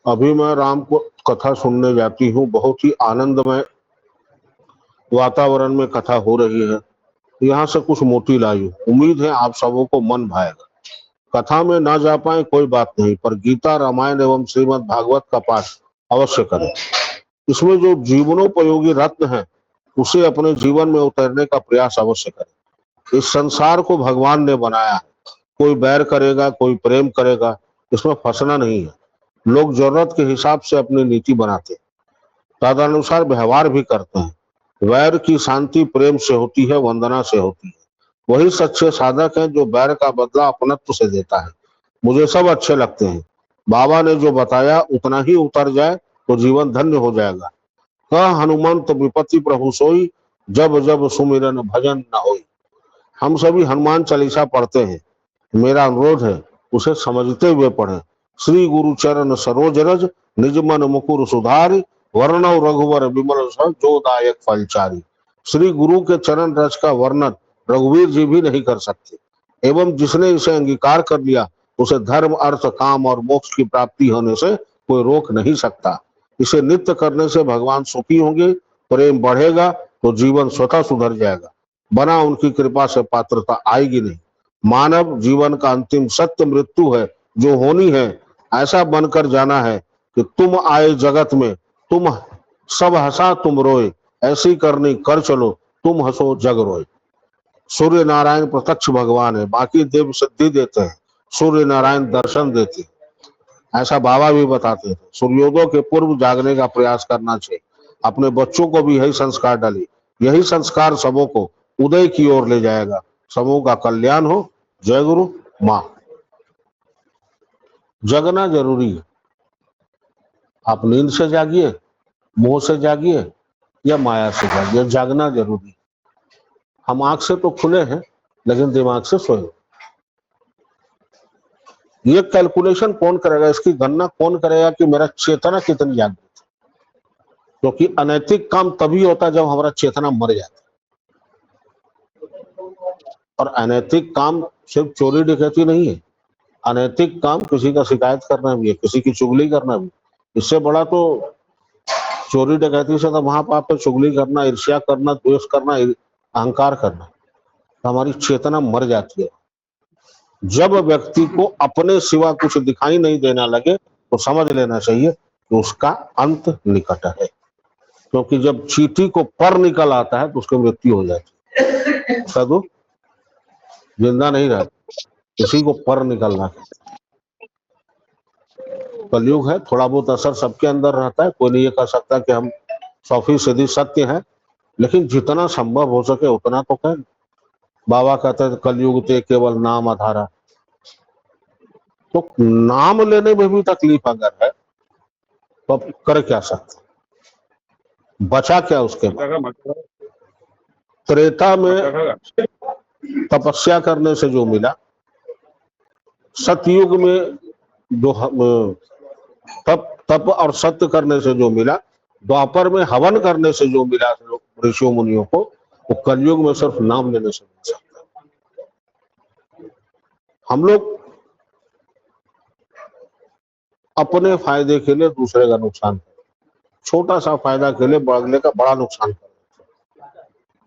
अभी मैं राम को कथा सुनने जाती हूँ। बहुत ही आनंदमय वातावरण में कथा हो रही है। यहाँ से कुछ मोती लाई हूँ। उम्मीद है आप सबों को मन भाएगा। कथा में ना जा पाए कोई बात नहीं, पर गीता, रामायण एवं श्रीमद् भागवत का पाठ अवश्य करें। इसमें जो जीवनोपयोगी रत्न है उसे अपने जीवन में उतारने का प्रयास अवश्य करें। इस संसार को भगवान ने बनाया है। कोई बैर करेगा, कोई प्रेम करेगा, इसमें फंसना नहीं है। लोग जरूरत के हिसाब से अपनी नीति बनाते हैं, तदनुसार व्यवहार भी करते हैं। वैर की शांति प्रेम से होती है, वंदना से होती है। वही सच्चे साधक हैं जो बैर का बदला अपनत्व से देता है। मुझे सब अच्छे लगते हैं। बाबा ने जो बताया उतना ही उतर जाए तो जीवन धन्य हो जाएगा। कह हनुमंत विपत्ति प्रभु सोई, जब जब सुमिरन भजन न होई। हम सभी हनुमान चालीसा पढ़ते हैं। मेरा अनुरोध है उसे समझते हुए पढ़ें। श्री गुरु चरण सरोज रज, निज मन मुकुर सुधारि। वर्णव रघुवर विमल जसु, जो दायक फलचारी। श्री गुरु के चरण रज का वर्णन रघुवीर जी भी नहीं कर सकते, एवं जिसने इसे अंगीकार कर लिया उसे धर्म, अर्थ, काम और मोक्ष की प्राप्ति होने से कोई रोक नहीं सकता। इसे नित्य करने से भगवान सुखी होंगे, प्रेम बढ़ेगा तो जीवन स्वतः सुधर जाएगा। बना उनकी कृपा से पात्रता आएगी नहीं। मानव जीवन का अंतिम सत्य मृत्यु है, जो होनी है। ऐसा बनकर जाना है कि तुम आए जगत में, तुम सब हंसा तुम रोए। ऐसी करनी कर चलो, तुम हंसो जग रोए। सूर्य नारायण प्रत्यक्ष भगवान है, बाकी देव सिद्धि देते हैं, सूर्य नारायण दर्शन देते हैं। ऐसा बाबा भी बताते थे। सूर्योदय के पूर्व जागने का प्रयास करना चाहिए। अपने बच्चों को भी यही संस्कार डालिए। यही संस्कार सबों को उदय की ओर ले जाएगा। सबों का कल्याण हो। जय गुरु माँ। जगना जरूरी है। आप नींद से जागिए, मोह से जागिए या माया से जागिए, जागना जरूरी है। हम आंख से तो खुले हैं लेकिन दिमाग से सोए। ये कैलकुलेशन कौन करेगा, इसकी गणना कौन करेगा कि मेरा चेतना कितनी जागृत है? क्योंकि अनैतिक काम तभी होता है जब हमारा चेतना मर जाता है। और अनैतिक काम सिर्फ चोरी डकैती नहीं है। अनैतिक काम किसी का शिकायत करना भी है, किसी की चुगली करना भी। इससे बड़ा तो चोरी डकैती से तो महापाप है चुगली करना, ईर्ष्या करना, द्वेष करना, अहंकार करना। तो हमारी चेतना मर जाती है। जब व्यक्ति को अपने सिवा कुछ दिखाई नहीं देना लगे तो समझ लेना चाहिए कि उसका अंत निकट है। क्योंकि जब चींटी को पर निकल आता है तो उसकी मृत्यु हो जाती है। साधु जिंदा नहीं रहता, किसी को पर निकलना। कलयुग है, थोड़ा बहुत असर सबके अंदर रहता है। कोई नहीं ये कह सकता कि हम 100% सत्य है, लेकिन जितना संभव हो सके उतना तो करें। बाबा कहते हैं कलयुग ते केवल नाम आधारा। तो नाम लेने में भी तकलीफ अगर है तो अब कर क्या सकते, बचा क्या उसके बाद? त्रेता में तपस्या करने से जो मिला, सतयुग में जो तप और सत्य करने से जो मिला, द्वापर में हवन करने से जो मिला ऋषियों मुनियों को, वो कलयुग में सिर्फ नाम लेने से मिल सकता है। हम लोग अपने फायदे के लिए दूसरे का नुकसान, छोटा सा फायदा के लिए अगले का बड़ा नुकसान कर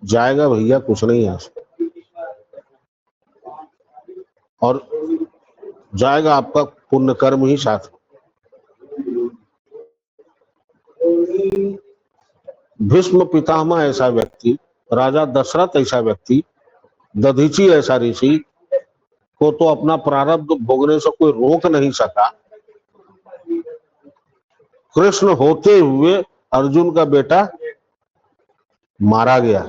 जाएगा। भैया कुछ नहीं है, और जाएगा आपका पुण्य कर्म ही साथ। भीष्म पितामह ऐसा व्यक्ति, राजा दशरथ ऐसा व्यक्ति, दधीची ऐसा ऋषि को तो अपना प्रारब्ध भोगने से कोई रोक नहीं सका। कृष्ण होते हुए अर्जुन का बेटा मारा गया।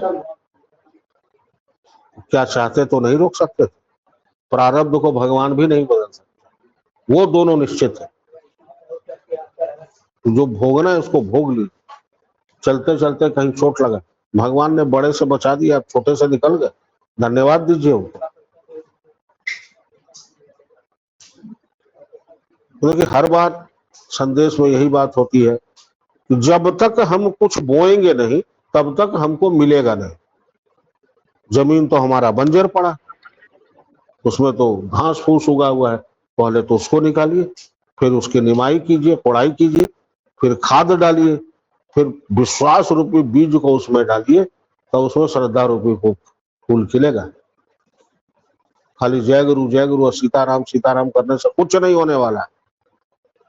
क्या चाहते तो नहीं रोक सकते थे? प्रारब्ध को भगवान भी नहीं बदल सकते, वो दोनों निश्चित है। जो भोगना है उसको भोग ली। चलते चलते कहीं चोट लगा, भगवान ने बड़े से बचा दिया, आप छोटे से निकल गए, धन्यवाद दीजिए उनको। क्योंकि हर बार संदेश में यही बात होती है कि जब तक हम कुछ बोएंगे नहीं तब तक हमको मिलेगा नहीं। जमीन तो हमारा बंजर पड़ा, उसमें तो घास फूस उगा हुआ है, पहले तो उसको निकालिए। फिर उसकी निमाई कीजिए, कोड़ाई कीजिए, फिर खाद डालिए, फिर विश्वास रूपी बीज को उसमें डालिए, तो उसमें श्रद्धा रूपी को फूल खिलेगा। खाली जय गुरु और सीताराम सीताराम करने से कुछ नहीं होने वाला।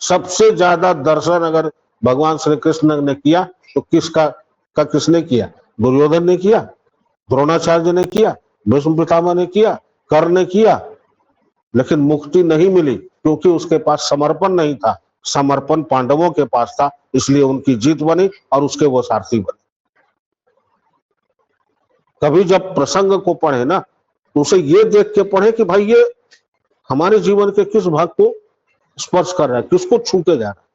सबसे ज्यादा दर्शन अगर भगवान श्री कृष्ण ने किया तो किसने किया? दुर्योधन ने किया, द्रोणाचार्य ने किया, भीष्म पितामह ने किया, कर्ण ने किया, लेकिन मुक्ति नहीं मिली क्योंकि उसके पास समर्पण नहीं था। समर्पण पांडवों के पास था, इसलिए उनकी जीत बनी और उसके वो सारथी बने। कभी जब प्रसंग को पढ़े ना तो उसे ये देख के पढ़े कि भाई ये हमारे जीवन के किस भाग को स्पर्श कर रहा है, किसको छू के जा रहा है।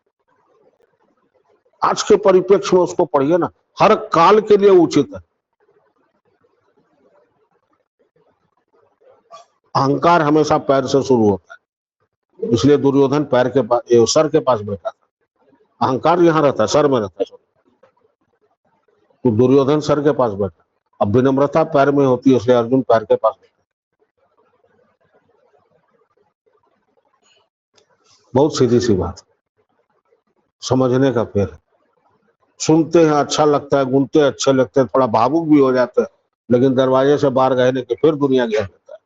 आज के परिप्रेक्ष्य में उसको पढ़िए ना, हर काल के लिए उचित है। अहंकार हमेशा पैर से शुरू होता है, इसलिए दुर्योधन पैर के पास, सर के पास बैठा था। अहंकार यहां रहता है, सर में रहता है, तो दुर्योधन सर के पास बैठा। अब विनम्रता पैर में होती है, इसलिए अर्जुन पैर के पास बैठा। बहुत सीधी सी बात, समझने का फेर है। सुनते हैं अच्छा लगता है, गुनते अच्छे लगते हैं, थोड़ा भावुक भी हो जाते हैं, लेकिन दरवाजे से बाहर गए कि फिर दुनिया घेर लेता है।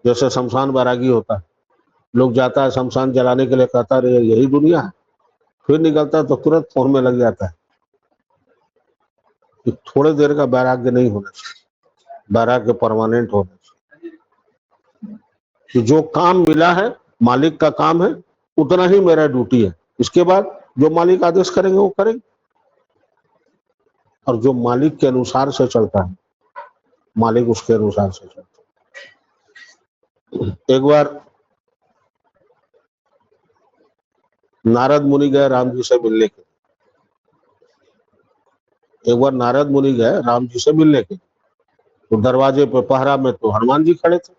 जैसे शमशान बैरागी होता है, लोग जाता है शमशान जलाने के लिए, कहता है यही दुनिया है, फिर निकलता है तो तुरंत फोन में लग जाता है कि थोड़े देर का वैराग्य नहीं होना चाहिए, वैराग्य परमानेंट होना चाहिए। कि जो काम मिला है, मालिक का काम है, उतना ही मेरा ड्यूटी है, इसके बाद जो मालिक आदेश करेंगे वो करेंगे। और जो मालिक के अनुसार से चलता है, मालिक उसके अनुसार से चलता है। एक बार नारद मुनि गए राम जी से मिलने के, तो दरवाजे पे पहरा में तो हनुमान जी खड़े थे।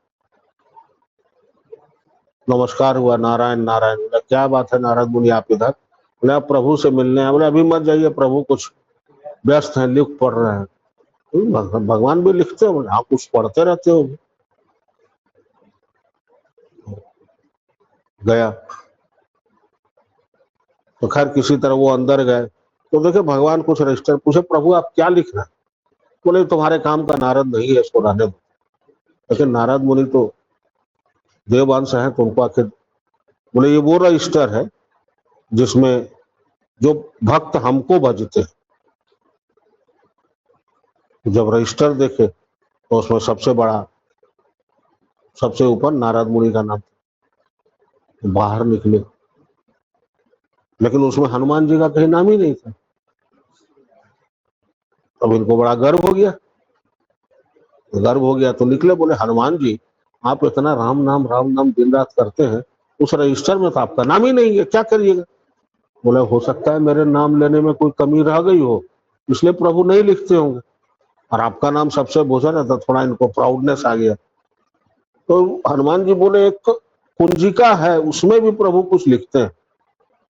नमस्कार हुआ, नारायण नारायण। बोला क्या बात है नारद मुनि आप इधर? बोले प्रभु से मिलने हैं। बोले अभी मत जाइए, प्रभु कुछ व्यस्त हैं, लिख पढ़ रहे हैं। भगवान भी लिखते हो? आप कुछ पढ़ते रहते हो। गया तो खैर किसी तरह वो अंदर गए, तो देखे भगवान कुछ रजिस्टर, पूछे प्रभु आप क्या लिख रहे हैं? बोले तुम्हारे काम का नारद नहीं है, इसको रहने दो। लेकिन नारद मुनि तो देववंश है, तो उनको आखिर, बोले ये वो रजिस्टर है जिसमें जो भक्त हमको भजते हैं। जब रजिस्टर देखे तो उसमें सबसे बड़ा, सबसे ऊपर नारद मुनि का नाम, बाहर निकले, लेकिन उसमें हनुमान जी का कहीं नाम ही नहीं था। अब इनको बड़ा गर्व हो गया तो निकले, बोले हनुमान जी आप इतना राम नाम दिन रात करते हैं, उस रजिस्टर में तो आपका नाम ही नहीं है, क्या करिएगा? बोले हो सकता है मेरे नाम लेने में कोई कमी रह गई हो, इसलिए प्रभु नहीं लिखते होंगे, और आपका नाम सबसे बोझा था, थोड़ा इनको प्राउडनेस आ गया। तो हनुमान जी बोले एक कुंजिका है, उसमें भी प्रभु कुछ लिखते हैं।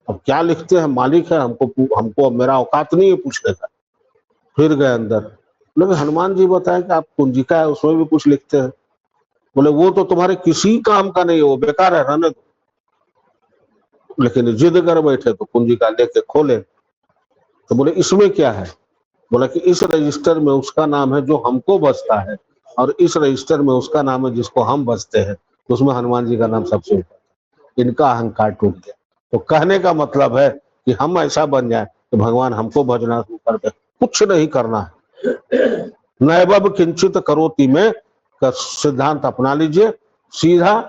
अब क्या लिखते हैं, मालिक है, हमको मेरा औकात नहीं है पूछने का। फिर गए अंदर, लेकिन हनुमान जी बताए कि आप कुंजिका है, उसमें भी कुछ लिखते हैं। बोले वो तो तुम्हारे किसी काम का नहीं है, वो बेकार है, रहने दो। लेकिन जिद कर बैठे तो कुंजिका लेके खोले, तो बोले इसमें क्या है? बोला कि इस रजिस्टर में उसका नाम है जो हमको बचता है, और इस रजिस्टर में उसका नाम है जिसको हम बचते हैं, उसमें हनुमान जी का नाम सबसे ऊपर। इनका अहंकार टूट गया। तो कहने का मतलब है कि हम ऐसा बन जाए कि भगवान हमको भजना शुरू कर दे, कुछ नहीं करना है। नैवब किंचित करोति में का सिद्धांत अपना लीजिए, सीधा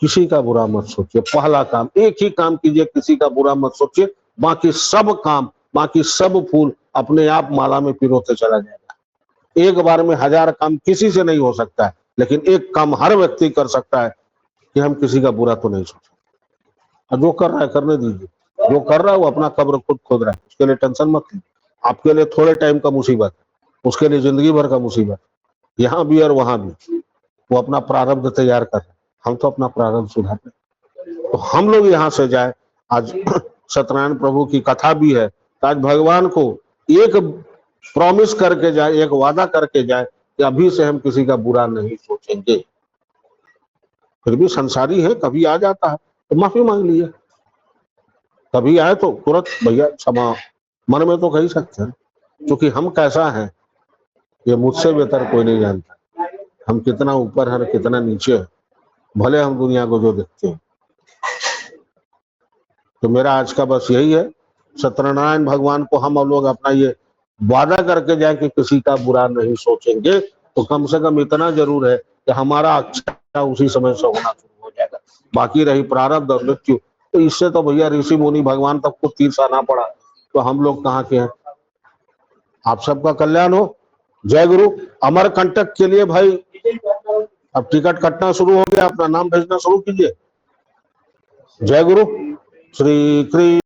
किसी का बुरा मत सोचिए। पहला काम, एक ही काम कीजिए, किसी का बुरा मत सोचिए, बाकी सब काम, बाकी सब फूल अपने आप माला में पिरोते चला जाएगा। एक बार में 1000 काम किसी से नहीं हो सकता है, लेकिन एक काम हर व्यक्ति कर सकता है कि हम किसी का बुरा तो नहीं सोचें। और जो कर रहा है करने दीजिए, जो कर रहा है वो अपना कब्र खुद खोद रहा है, उसके लिए टेंशन मत लीजिए। आपके लिए थोड़े टाइम का मुसीबत, उसके लिए जिंदगी भर का मुसीबत, यहाँ भी और वहां भी। वो अपना प्रारब्ध तैयार कर रहे हैं, हम तो अपना प्रारब्ध सुधारते। तो हम लोग यहाँ से जाए, आज सत्यनारायण प्रभु की कथा भी है, तो आज भगवान को एक प्रॉमिस करके जाए, एक वादा करके जाए कि अभी से हम किसी का बुरा नहीं सोचेंगे। फिर भी संसारी है, कभी आ जाता है, तो माफी मांग लीजिए। कभी आए तो तुरंत भैया क्षमा, मन में तो कह ही सकते हैं, क्योंकि हम कैसा है ये मुझसे बेहतर कोई नहीं जानता। हम कितना ऊपर है कितना नीचे है, भले हम दुनिया को जो देखते हैं। तो मेरा आज का बस यही है, सत्यनारायण भगवान को हम लोग अपना ये वादा करके जाए कि किसी का बुरा नहीं सोचेंगे, तो कम से कम इतना जरूर है कि हमारा अच्छा उसी समय से होना शुरू हो जाएगा। बाकी रही प्रारब्ध और मृत्यु, तो इससे तो भैया ऋषि मुनि भगवान तक को तीर सा ना पड़ा, तो हम लोग कहाँ के हैं। आप सबका कल्याण हो। जय गुरु। अमरकंटक के लिए भाई अब टिकट कटना शुरू हो गया, अपना नाम भेजना शुरू कीजिए। जय गुरु। श्री कृष्ण।